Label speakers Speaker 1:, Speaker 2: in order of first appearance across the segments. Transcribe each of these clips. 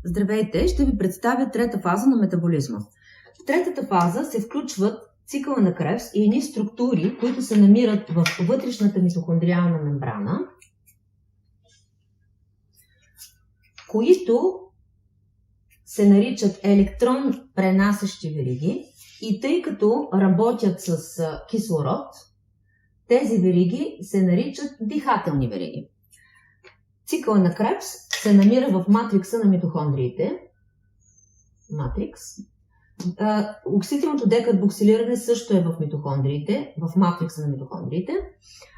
Speaker 1: Здравейте, ще ви представя трета фаза на метаболизма. В третата фаза се включват цикъла на Кребс и едни структури, които се намират в вътрешната митохондриална мембрана, които се наричат електрон пренасящи вериги и тъй като работят с кислород, тези вериги се наричат дихателни вериги. Цикъла на Кребс се намира в матрикса на митохондриите. Матрикс. Оксидативното декарбоксилиране също е в митохондриите, в матрикса на митохондриите,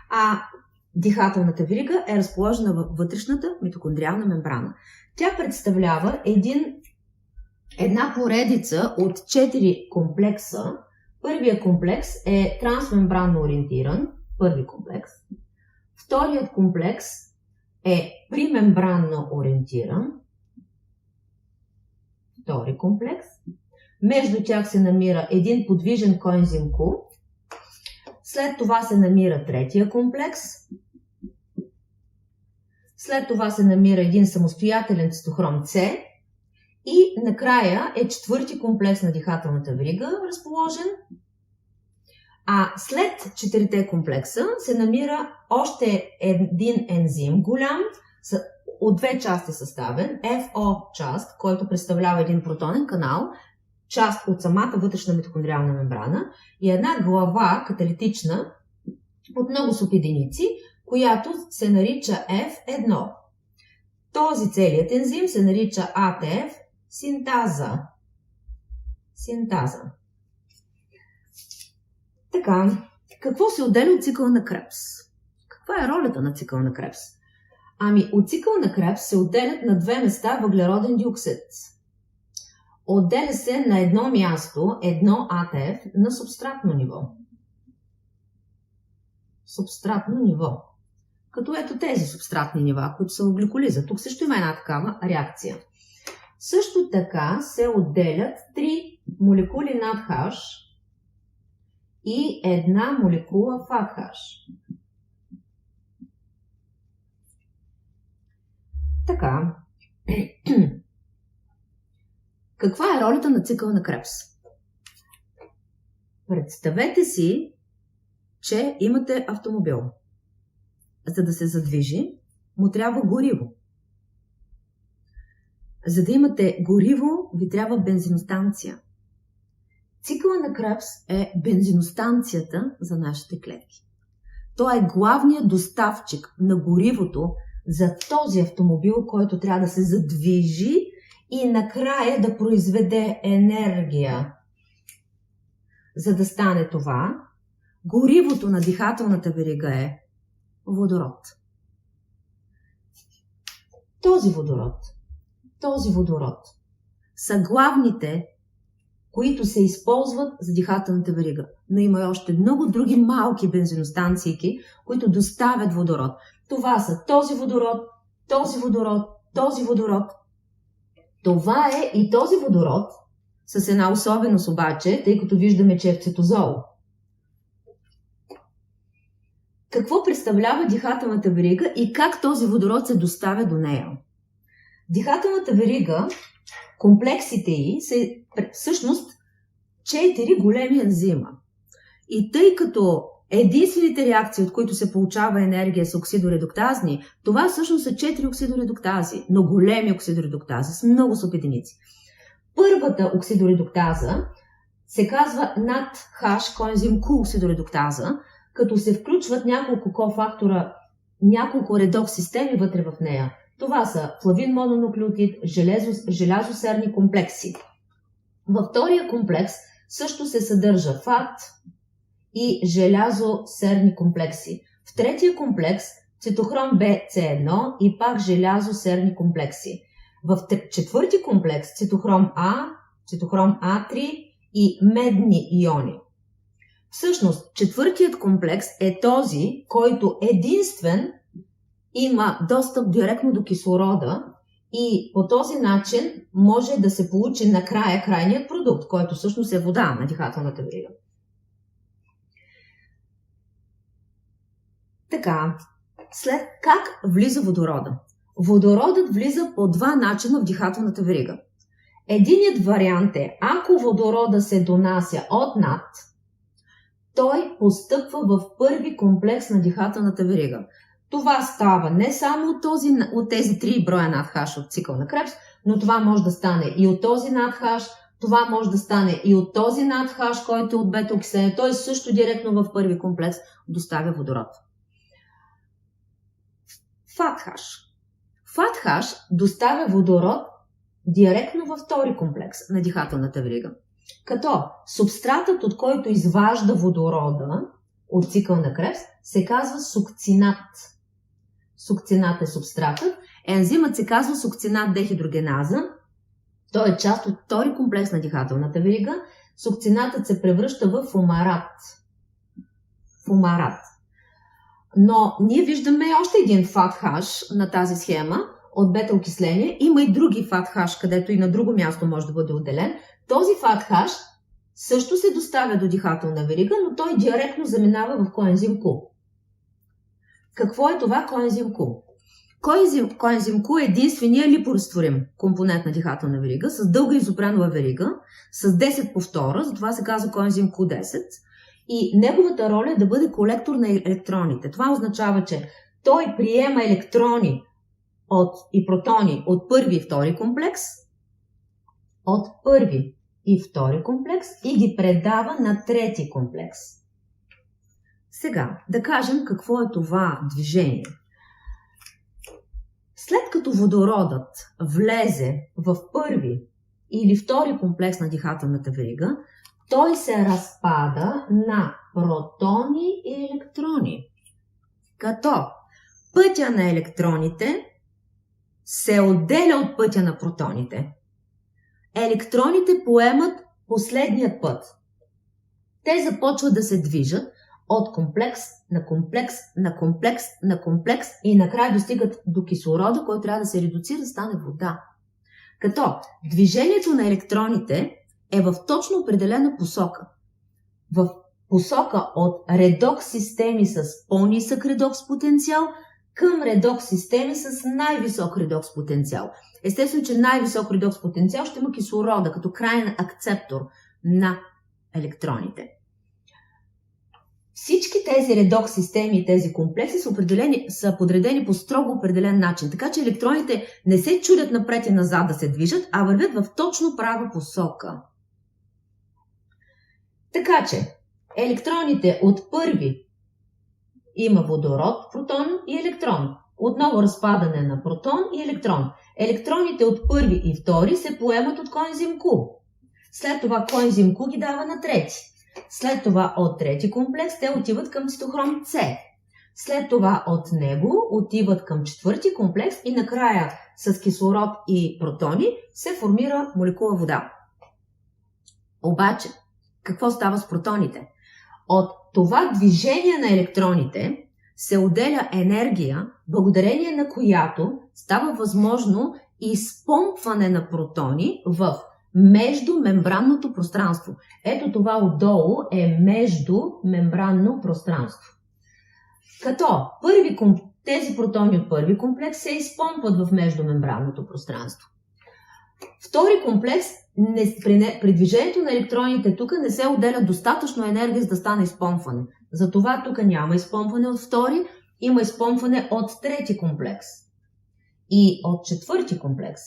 Speaker 1: а дихателната верига е разположена във вътрешната митохондриална мембрана. Тя представлява една поредица от 4 комплекса. Първият комплекс е трансмембранно ориентиран, първи комплекс. Вторият комплекс е примембранно ориентиран, втори комплекс. Между тях се намира един подвижен коензим Q. След това се намира третия комплекс. След това се намира един самостоятелен цитохром С. И накрая е четвърти комплекс на дихателната верига разположен. А след четирите комплекса се намира още един ензим голям, от две части съставен, FO част, който представлява един протонен канал, част от самата вътрешна митохондриална мембрана и една глава каталитична от много субединици, която се нарича F1. Този целият ензим се нарича ATF синтаза. Така, какво се отделя от цикъла на Кребс? Каква е ролята на цикъла на Кребс? От цикъла на Кребс се отделят на две места въглероден диоксид. Отделя се на едно място, едно АТФ на субстратно ниво. Като ето тези субстратни нива, които са в гликолиза. Тук също има една такава реакция. Също така се отделят 3 молекули над H и една молекула FADH. Така. Каква е ролята на цикъла на Кребс? Представете си, че имате автомобил. За да се задвижи, му трябва гориво. За да имате гориво, ви трябва бензиностанция. Цикъла на Кребс е бензиностанцията за нашите клетки. Той е главният доставчик на горивото за този автомобил, който трябва да се задвижи и накрая да произведе енергия. За да стане това, горивото на дихателната верига е водород. Този водород са главните, които се използват за дихателната верига. Но има и още много други малки бензиностанции, които доставят водород. Това са този водород. Това е и този водород с една особеност обаче, тъй като виждаме, че е в цитозол. Какво представлява дихателната верига и как този водород се доставя до нея? Дихателната верига, комплексите ѝ са всъщност 4 големи ензима. И тъй като единствените реакции, от които се получава енергия, са оксидоредуктазни, това всъщност са 4 оксидоредуктази, но големи оксидоредуктази с много субединици. Първата оксидоредуктаза се казва над H коензим Q оксидоредуктаза, като се включват няколко кофактора, няколко редокс системи вътре в нея. Това са флавин мононуклеотид, желязосерни комплекси. Във втория комплекс също се съдържа фат и желязосерни комплекси. В третия комплекс цитохром BC1 и пак желязосерни комплекси. В четвърти комплекс цитохром А, цитохром А3 и медни иони. Всъщност, четвъртият комплекс е този, който единствен има достъп директно до кислорода и по този начин може да се получи накрая крайният продукт, който всъщност е вода на дихателната верига. Така, след как влиза водорода? Водородът влиза по два начина в дихателната верига. Единият вариант е, ако водорода се донася от над, той постъпва в първи комплекс на дихателната верига. Това става не само от тези 3 броя надхаш от цикъл на Кребс, но това може да стане и от този надхаш, това може да стане и от този надхаш, който е от бета-окисление. Той също директно в първи комплекс доставя водород. Фатхаш. Фатхаш доставя водород директно във втори комплекс на дихателната верига. Като субстратът, от който изважда водорода от цикъл на Кребс, се казва сукцинат. Сукцинат е субстратът. Ензимът се казва сукцинат дехидрогеназа. Той е част от втори комплекс на дихателната верига. Сукцинатът се превръща в фумарат. Но ние виждаме още един фатхаш на тази схема от бета-окисление. Има и други фатхаш, където и на друго място може да бъде отделен. Този фатхаш също се доставя до дихателна верига, но той директно заминава в коензим Q. Какво е това коензим Q? Коензим Q е единствения липоразтворим компонент на дихателна верига с дълга изопренова верига с 10 повтора, затова се казва коензим Q10. И неговата роля е да бъде колектор на електроните. Това означава, че той приема електрони и протони от първи и втори комплекс, и ги предава на трети комплекс. Сега, да кажем какво е това движение. След като водородът влезе в първи или втори комплекс на дихателната верига, той се разпада на протони и електрони. Като пътя на електроните се отделя от пътя на протоните. Електроните поемат последният път. Те започват да се движат от комплекс на комплекс на комплекс на комплекс и накрая достигат до кислорода, който трябва да се редуцира да стане вода. Като движението на електроните е в точно определена посока. В посока от редокс системи с по-нисък редокс потенциал към редокс системи с най-висок редокс потенциал. Естествено, че най-висок редокс потенциал ще има кислорода като краен акцептор на електроните. Всички тези редокс системи и тези комплекси са подредени по строго определен начин, така че електроните не се чудят напред и назад да се движат, а вървят в точно права посока. Така че електроните от първи има водород, протон и електрон. Отново разпадане на протон и електрон. Електроните от първи и втори се поемат от коензим Q. След това коензим Q ги дава на трети. След това от трети комплекс те отиват към цитохром С. След това от него отиват към четвърти комплекс и накрая с кислород и протони се формира молекула вода. Обаче, какво става с протоните? От това движение на електроните се отделя енергия, благодарение на която става възможно изпомпване на протони в междумембранното пространство. Ето това отдолу е междумембранно пространство. Като тези протони от първи комплекс се изпомпват в междумембранното пространство. Втори комплекс, при движението на електроните тук не се отделя достатъчно енергия, за да стане изпомпване. Затова тук няма изпомпване от втори, има изпомпване от трети комплекс и от четвърти комплекс.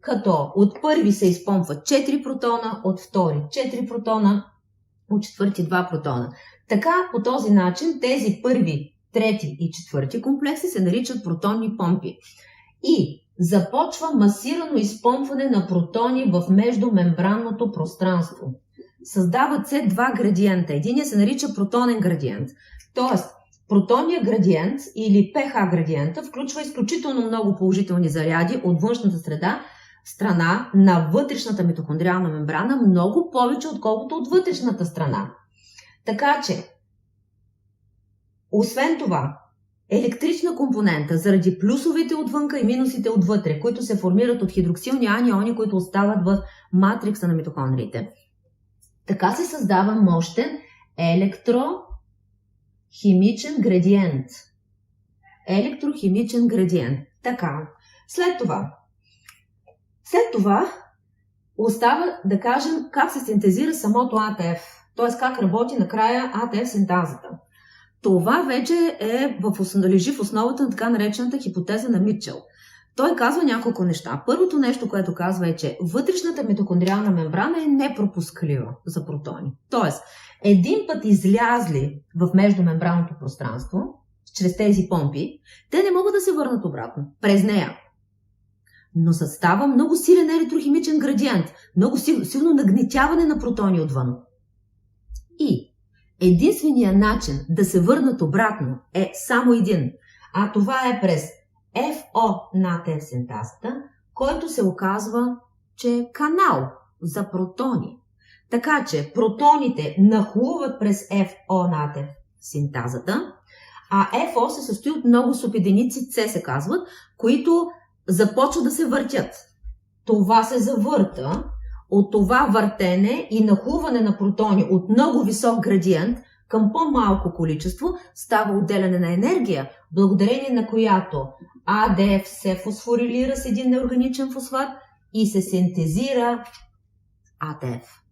Speaker 1: Като от първи се изпомпват 4 протона, от втори 4 протона, от четвърти 2 протона. Така, по този начин, тези първи, трети и четвърти комплекси се наричат протонни помпи. И започва масирано изпомпване на протони в междумембранното пространство. Създават се два градиента. Единият се нарича протонен градиент. Тоест, протонния градиент или pH градиента включва изключително много положителни заряди от външната страна на вътрешната митохондриална мембрана, много повече отколкото от вътрешната страна. Така че, освен това, електрична компонента заради плюсовете отвънка и минусите отвътре, които се формират от хидроксилни аниони, които остават в матрикса на митохондриите. Така се създава мощен електрохимичен градиент. Електрохимичен градиент. Така, След това остава да кажем как се синтезира самото АТФ, т.е. как работи накрая АТФ синтазата. Това вече лежи в основата на така наречената хипотеза на Митчел. Той казва няколко неща. Първото нещо, което казва е, че вътрешната митохондриална мембрана е непропусклива за протони. Тоест, един път излязли в междумембранното пространство, чрез тези помпи, те не могат да се върнат обратно, през нея. Но състава много силен еритрохимичен градиент, много силно нагнетяване на протони отвън. И единственият начин да се върнат обратно е само един, а това е през FO на АТФ синтазата, който се оказва, че е канал за протони. Така че протоните нахлуват през FO на АТФ синтазата, а FO се състои от много субединици С, се казват, които започват да се въртят. Това се завърта, от това въртене и нахлуване на протони от много висок градиент към по-малко количество става отделяне на енергия, благодарение на която АДФ се фосфорилира с един неорганичен фосфат и се синтезира АТФ.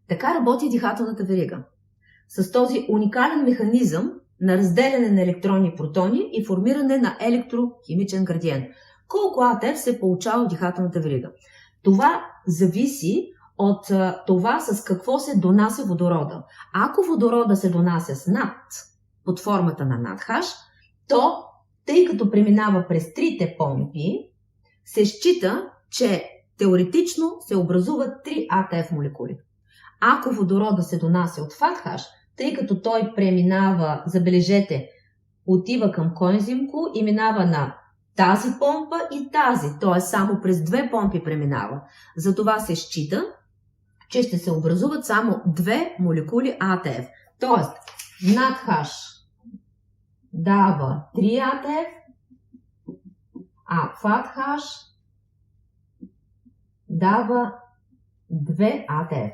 Speaker 1: Така работи дихателната верига. С този уникален механизъм на разделяне на електрони и протони и формиране на електрохимичен градиент. Колко АТФ се получава в дихателната верига? Това зависи от това с какво се донася водорода. Ако водорода се донася с над, под формата на NADH, то, тъй като преминава през трите помпи, се счита, че теоретично се образуват 3 АТФ молекули. Ако водорода се донася от FADH, тъй като той преминава, забележете, отива към коензим Q и минава на тази помпа и тази, т.е. само през 2 помпи преминава. Затова се счита, че ще се образуват само 2 молекули АТФ. Т.е. NADH дава 3 АТФ, а FADH дава 2 АТФ.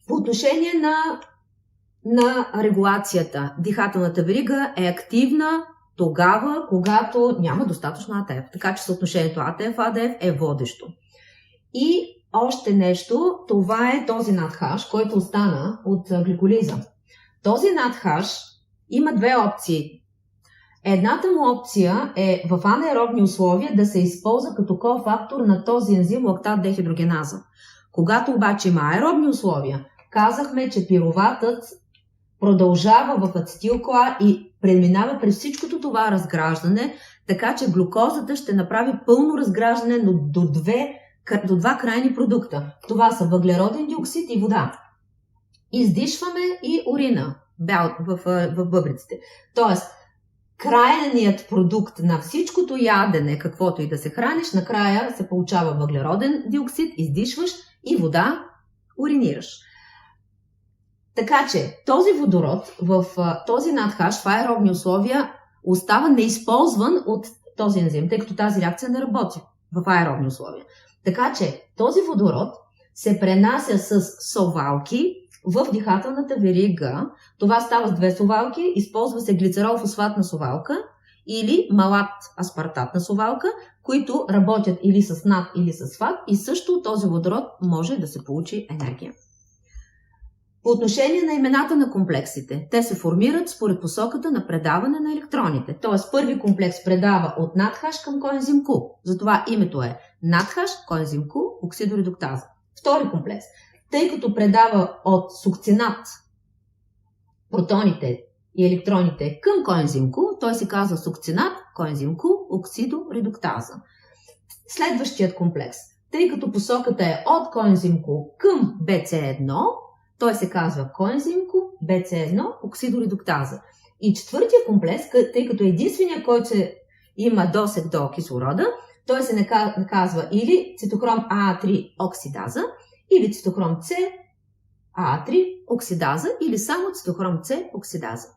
Speaker 1: По отношение на регулацията, дихателната верига е активна тогава, когато няма достатъчно АТФ. Така че съотношението АТФ-АДФ е водещо. И още нещо, това е този NADH, който остана от гликолиза. Този NADH има 2 опции. Едната му опция е в анаеробни условия да се използва като кофактор на този ензим лактат дехидрогеназа. Когато обаче има аеробни условия, казахме, че пируватът продължава в ацетил-CoA и преминава през всичкото това разграждане, така че глюкозата ще направи пълно разграждане до два крайни продукта. Това са въглероден диоксид и вода. Издишваме и урина в бъбриците. Тоест, крайният продукт на всичкото ядене, каквото и да се храниш, накрая се получава въглероден диоксид, издишваш и вода, уринираш. Така че този водород в този NADH в аеробни условия остава неизползван от този ензим, тъй като тази реакция не работи в аеробни условия. Така че този водород се пренася с совалки в дихателната верига. Това става с 2 совалки, използва се глицерол-фосфатна совалка или малат-аспартатна совалка, които работят или с НАД, или с ФАД и също този водород може да се получи енергия. По отношение на имената на комплексите, те се формират според посоката на предаване на електроните. Т.е. първи комплекс предава от NADH към коензим Q. Затова името е NADH, коензим Q, оксидоредуктаза. Втори комплекс, тъй като предава от сукцинат протоните и електроните към коензим Q, той се казва сукцинат, коензим Q, оксидоредуктаза. Следващият комплекс, тъй като посоката е от коензим Q към BC1, той се казва коензим Q, BC1, оксидоредуктаза. И четвъртия комплекс, тъй като единствения, който има досег до кислорода, той се казва или цитохром А3 оксидаза, или цитохром С А3 оксидаза, или само цитохром С оксидаза.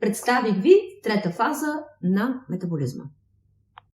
Speaker 1: Представих ви трета фаза на метаболизма.